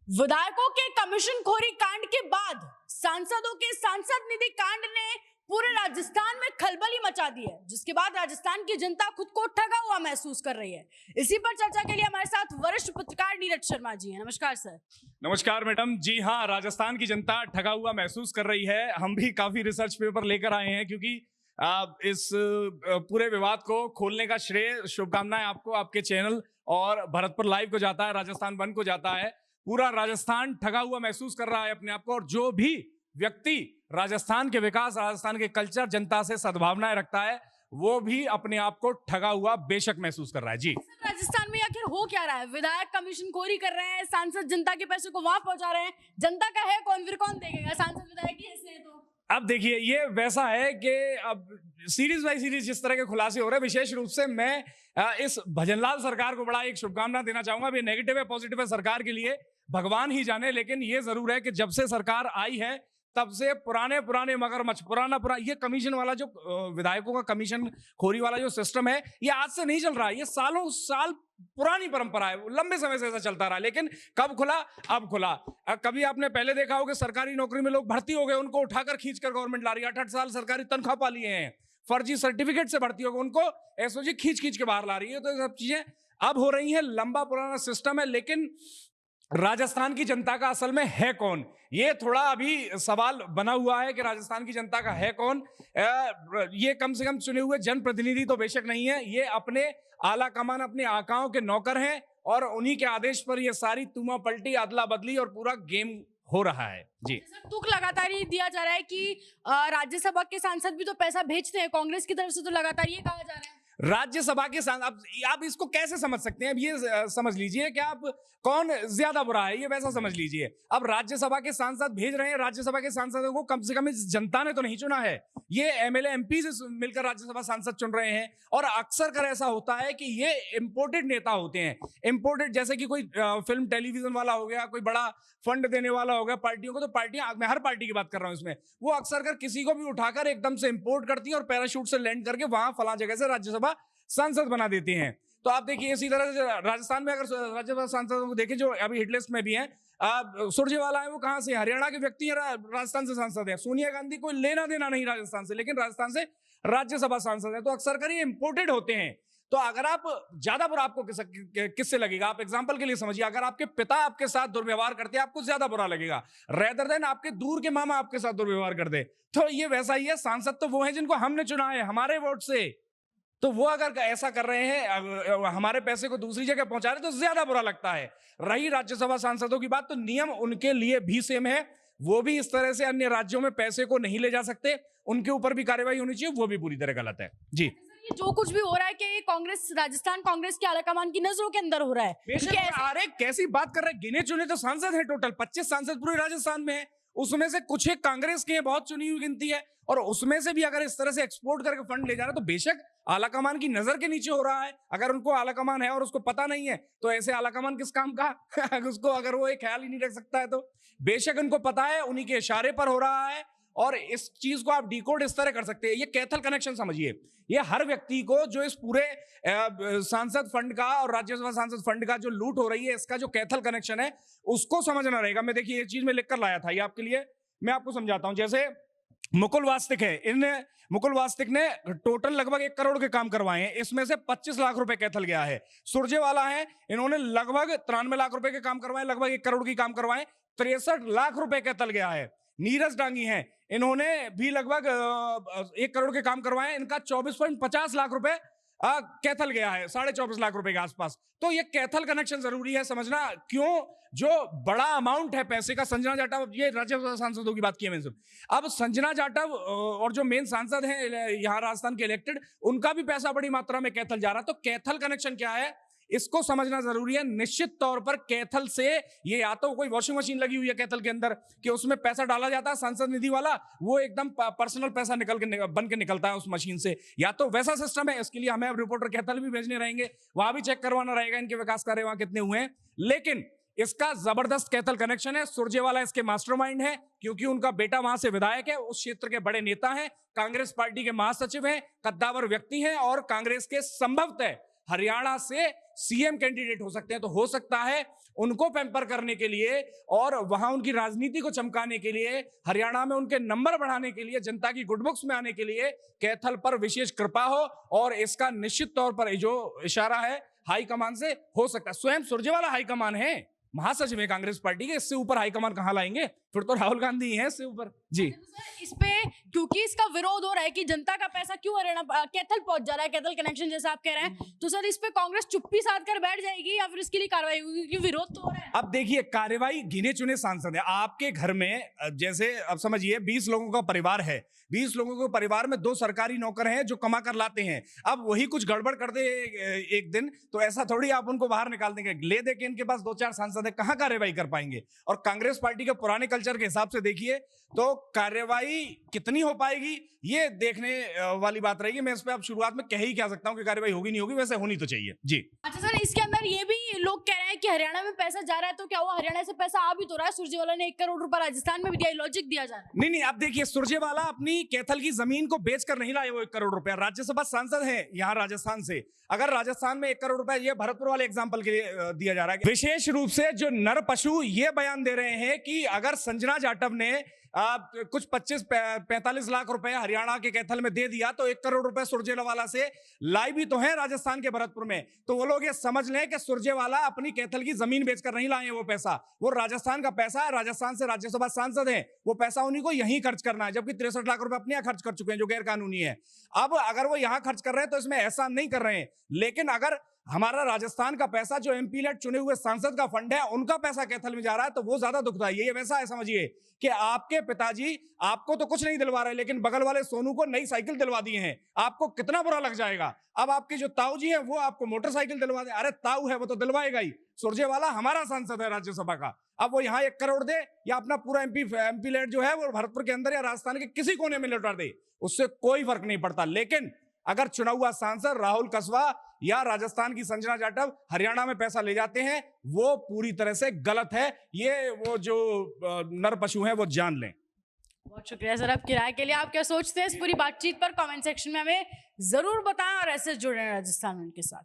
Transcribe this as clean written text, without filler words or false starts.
विधायकों के कमीशनखोरी कांड के बाद सांसदों के सांसद निधि कांड ने पूरे राजस्थान में खलबली मचा दी है, जिसके बाद राजस्थान की जनता खुद को ठगा हुआ महसूस कर रही है। इसी पर चर्चा के लिए हमारे साथ वरिष्ठ पत्रकार नीरज शर्मा जी हैं। नमस्कार सर। नमस्कार मैडम। जी हाँ, राजस्थान की जनता ठगा हुआ महसूस कर रही है। हम भी काफी रिसर्च पेपर लेकर आए हैं, क्योंकि इस पूरे विवाद को खोलने का श्रेय, शुभकामनाएं आपको, आपके चैनल और भरतपुर लाइव को जाता है, राजस्थान वन को जाता है। पूरा राजस्थान ठगा हुआ महसूस कर रहा है अपने आप को, और जो भी व्यक्ति राजस्थान के विकास, राजस्थान के कल्चर, जनता से सद्भावनाएं रखता है, वो भी अपने आप को ठगा हुआ बेशक महसूस कर रहा है। जी, राजस्थान में आखिर हो क्या रहा है? विधायक कमीशनखोरी कर रहे हैं, सांसद जनता के पैसे को वहां पहुंचा रहे हैं। जनता का है कौन, फिर कौन देखेगा? सांसद विधायक ही ऐसे हैं तो अब देखिए, ये वैसा है कि अब सीरीज बाय सीरीज जिस तरह के खुलासे हो रहे हैं, विशेष रूप से मैं इस भजनलाल सरकार को बड़ा एक शुभकामना देना चाहूंगा। ये नेगेटिव है पॉजिटिव है सरकार के लिए भगवान ही जाने, लेकिन ये जरूर है कि जब से सरकार आई है तब से पुराने मगरमच्छ, पुराना ये कमीशन वाला जो विधायकों का कमीशन खोरी वाला जो सिस्टम है, ये आज से नहीं चल रहा है। ये सालों साल पुरानी परंपरा है, लंबे समय से ऐसा चलता रहा। लेकिन कब खुला? अब खुला। कभी आपने पहले देखा हो कि सरकारी नौकरी में लोग भर्ती हो गए, उनको उठाकर खींचकर गवर्नमेंट ला रही है। 8-8 साल सरकारी तनख्वाह पा लिए हैं, फर्जी सर्टिफिकेट से भर्ती हो गए, उनको एसओजी खींच के बाहर ला रही है। तो ये सब चीजें अब हो रही हैं। लंबा पुराना सिस्टम है, लेकिन राजस्थान की जनता का असल में है कौन, ये थोड़ा अभी सवाल बना हुआ है कि राजस्थान की जनता का है कौन। ये कम से कम चुने हुए जनप्रतिनिधि तो बेशक नहीं है, ये अपने आला कमान, अपने आकाओं के नौकर हैं, और उन्हीं के आदेश पर ये सारी तुमा पलटी, अदला बदली और पूरा गेम हो रहा है। जी, तुक लगातार ये दिया जा रहा है कि राज्यसभा के सांसद भी तो पैसा भेजते हैं कांग्रेस की तरफ से, तो लगातार ये कहा जा रहा है। राज्यसभा के सांसद, आप इसको कैसे समझ सकते हैं? अब ये समझ लीजिए कि आप कौन ज्यादा बुरा है, ये वैसा समझ लीजिए। अब राज्यसभा के सांसद भेज रहे हैं, राज्यसभा के सांसदों को कम से कम इस जनता ने तो नहीं चुना है, ये एमएलए एमपी से मिलकर राज्यसभा सांसद चुन रहे हैं। और अक्सर कर ऐसा होता है कि ये इंपोर्टेड नेता होते हैं, इंपोर्टेड, जैसे कि कोई फिल्म टेलीविजन वाला हो गया, कोई बड़ा फंड देने वाला हो गया पार्टियों को। तो पार्टियां, मैं हर पार्टी की बात कर रहा हूं इसमें, वो अक्सर कर किसी को भी उठाकर एकदम से इंपोर्ट करती है और पैराशूट से लैंड करके वहां फला जगह से राज्यसभा सांसद बना देते हैं। तो आप देखिए, इसी तरह से राजस्थान में अगर राज्यसभा सांसदों को देखें जो अभी हिट लिस्ट में भी हैं, सुरजेवाला है, वो कहां से? हरियाणा के व्यक्ति हैं, राजस्थान से सांसद है। सोनिया गांधी कोई लेना देना नहीं राजस्थान से, लेकिन राजस्थान से राज्यसभा सांसद है। तो अक्सर कर ये इंपोर्टेड होते हैं। तो अगर आप ज्यादा बुरा आपको किससे लगेगा? आप एग्जांपल के लिए समझिए, अगर आपके पिता आपके साथ दुर्व्यवहार करते हैं, आपको ज्यादा बुरा लगेगा, रेदर देन आपके दूर के मामा आपके साथ दुर्व्यवहार कर दे। तो ये वैसा ही है। सांसद तो वो है जिनको हमने चुना है हमारे वोट से, तो वो अगर ऐसा कर रहे हैं, हमारे पैसे को दूसरी जगह पहुंचा रहे, तो ज्यादा बुरा लगता है। रही राज्यसभा सांसदों की बात, तो नियम उनके लिए भी सेम है। वो भी इस तरह से अन्य राज्यों में पैसे को नहीं ले जा सकते, उनके ऊपर भी कार्रवाई होनी चाहिए, वो भी पूरी तरह गलत है। जी, जो कुछ भी हो रहा है कि कांग्रेस, राजस्थान कांग्रेस के आलाकमान की नजरों के अंदर हो रहा है। अरे कैसी बात कर रहे हैं? गिने चुने तो सांसद हैं, टोटल 25 सांसद पूरे राजस्थान में है। उसमें से कुछ एक कांग्रेस के हैं, बहुत चुनी हुई गिनती है। और उसमें से भी अगर इस तरह से एक्सपोर्ट करके फंड ले जा रहा है, तो बेशक आलाकमान की नजर के नीचे हो रहा है। अगर उनको आलाकमान है और उसको पता नहीं है, तो ऐसे आलाकमान किस काम का? उसको अगर वो एक ख्याल ही नहीं रख सकता है, तो बेशक उनको पता है, उन्हीं के इशारे पर हो रहा है। और इस चीज को आप डिकोड इस तरह कर सकते हैं। ये कैथल कनेक्शन समझिए, ये हर व्यक्ति को जो इस पूरे सांसद फंड का और राज्यसभा सांसद फंड का जो लूट हो रही है, इसका जो कैथल कनेक्शन है, उसको समझना रहेगा। मैं देखिए, ये चीज में लिखकर लाया था, ये आपके लिए मैं आपको समझाता हूं। जैसे मुकुल वास्तिक है, मुकुल वास्तिक ने टोटल लगभग 1 करोड़ के काम करवाए हैं, इसमें से 25 लाख रुपए कैथल गया है। सुरजेवाला है, इन्होंने लगभग 93 लाख रुपए के काम करवाए, लगभग 1 करोड़ की काम करवाए, 63 लाख रुपए कैथल गया है। नीरज डांगी हैं, इन्होंने भी लगभग 1 करोड़ के काम करवाए, इनका 24.50 लाख रुपए कैथल गया है, 24.5 लाख रुपए के आसपास। तो ये कैथल कनेक्शन जरूरी है समझना। क्यों? जो बड़ा अमाउंट है पैसे का, संजना जाटव, ये राज्यसभा सांसदों की बात की है मैंने। अब संजना जाटव और जो मेन सांसद हैं यहाँ राजस्थान के इलेक्टेड, उनका भी पैसा बड़ी मात्रा में कैथल जा रहा है। तो कैथल कनेक्शन क्या है, इसको समझना जरूरी है। निश्चित तौर पर कैथल से, ये या तो कोई वॉशिंग मशीन लगी हुई है कैथल के अंदर कि उसमें पैसा डाला जाता है सांसद निधि वाला, वो एकदम पर्सनल पैसा बन के निकलता है उस मशीन से, या तो वैसा सिस्टम है। इसके लिए हमें अब रिपोर्टर कैथल भी भेजने रहेंगे, वहां भी चेक करवाना रहेगा इनके विकास कार्य वहां कितने हुए हैं। लेकिन इसका जबरदस्त कैथल कनेक्शन है। सुरजेवाला इसके मास्टरमाइंड है, क्योंकि उनका बेटा वहां से विधायक है, उस क्षेत्र के बड़े नेता हैं, कांग्रेस पार्टी के महासचिव हैं, कद्दावर व्यक्ति हैं, और कांग्रेस के संभवतः हरियाणा से सीएम कैंडिडेट हो सकते हैं। तो हो सकता है उनको पैम्पर करने के लिए और वहां उनकी राजनीति को चमकाने के लिए, हरियाणा में उनके नंबर बढ़ाने के लिए, जनता की गुड बुक्स में आने के लिए कैथल पर विशेष कृपा हो। और इसका निश्चित तौर पर जो इशारा है हाईकमान से हो सकता है। स्वयं सुरजेवाला हाईकमान है, महासचिव है कांग्रेस पार्टी के, इससे ऊपर हाईकमान कहां लाएंगे? फिर तो राहुल गांधी ही है इससे ऊपर। जी इस पे क्योंकि इसका विरोध हो रहा है कि जनता का पैसा क्यों हरियाणा कैथल पहुंच जा रहा है, कैथल कनेक्शन जैसा आप कह रहे हैं, तो सर इस पे कांग्रेस चुप्पी साध कर बैठ जाएगी या फिर इसके लिए कार्रवाई होगी? क्योंकि विरोध तो हो रहा है। अब देखिए, कार्रवाई गिने चुने सांसद है। आपके घर में जैसे अब समझिए 20 लोगों का परिवार है, 20 लोगों के परिवार में 2 सरकारी नौकर हैं जो कमा कर लाते हैं। अब वही कुछ गड़बड़ कर दे एक दिन, तो ऐसा थोड़ी आप उनको बाहर निकाल देंगे। ले दे के इनके पास 2-4 सांसद है, कहां कार्रवाई कर पाएंगे? और कांग्रेस पार्टी के पुराने कल्चर के हिसाब से देखिए तो कार्रवाई कितनी हो पाएगी ये देखने वाली बात रहेगी। मैं इस पे अब शुरुआत में कह ही क्या सकता हूं कि कार्रवाई होगी नहीं होगी, वैसे होनी तो चाहिए। जी अच्छा सर, इसके अंदर ये भी लोग कह रहे हैं कि हरियाणा में पैसा जा रहा है, तो क्या हुआ? हरियाणा से पैसा आ भी तो रहा है। सुरजेवाला ने 1 करोड़ रुपए राजस्थान में भी दिया, लॉजिक दिया जा रहा है। नहीं, अब देखिए, सुरजेवाला अपनी कैथल की जमीन को बेचकर नहीं लाए वो 1 करोड़ रुपया। राज्यसभा सांसद है यहाँ राजस्थान से। अगर राजस्थान में 1 करोड़ रुपया, ये भरतपुर वाले एग्जाम्पल के लिए दिया जा रहा है। विशेष रूप से जो नर पशु ये बयान दे रहे हैं कि अगर संजना जाटव ने कुछ 25-45 लाख रुपए हरियाणा के कैथल में दे दिया तो 1 करोड़ रुपए सुरजेवाला से लाई भी तो है राजस्थान के भरतपुर में। तो वो लोग ये समझ लें कि सुरजेवाला अपनी कैथल की जमीन बेचकर नहीं लाए वो पैसा, वो राजस्थान का पैसा है। राजस्थान से राज्यसभा सांसद है, वो पैसा उन्हीं को यहीं खर्च करना है, जबकि 63 लाख रुपए अपने यहाँ खर्च कर चुके हैं जो गैर कानूनी है। अब अगर वो यहाँ खर्च कर रहे हैं तो इसमें ऐसा नहीं कर रहे हैं, लेकिन अगर हमारा राजस्थान का पैसा जो एमपी लेट चुने हुए सांसद का फंड है उनका पैसा कैथल में जा रहा है तो वो ज्यादा दुखदाई है। ये वैसा है, समझिए कि आपके पिताजी आपको तो कुछ नहीं दिलवा रहे, लेकिन बगल वाले सोनू को नई साइकिल दिलवा दी है। आपको कितना बुरा लग जाएगा? अब आपके जो ताऊ जी हैं वो आपको मोटरसाइकिल दिलवा दे। अरे ताऊ है वो तो दिलवाएगा ही। सुरजेवाला हमारा सांसद है राज्यसभा का, अब वो यहाँ 1 करोड़ दे या अपना पूरा एमपी लेट जो है वो भरतपुर के अंदर या राजस्थान के किसी कोने में लौटा दे, उससे कोई फर्क नहीं पड़ता। लेकिन अगर चुना हुआ सांसद राहुल कसवा या राजस्थान की संजना जाटव हरियाणा में पैसा ले जाते हैं, वो पूरी तरह से गलत है। ये वो जो नर पशु हैं वो जान लें। बहुत शुक्रिया सर आपकी राय के लिए। आप क्या सोचते हैं इस पूरी बातचीत पर? कमेंट सेक्शन में हमें जरूर बताएं और ऐसे जुड़े रहें राजस्थान के साथ।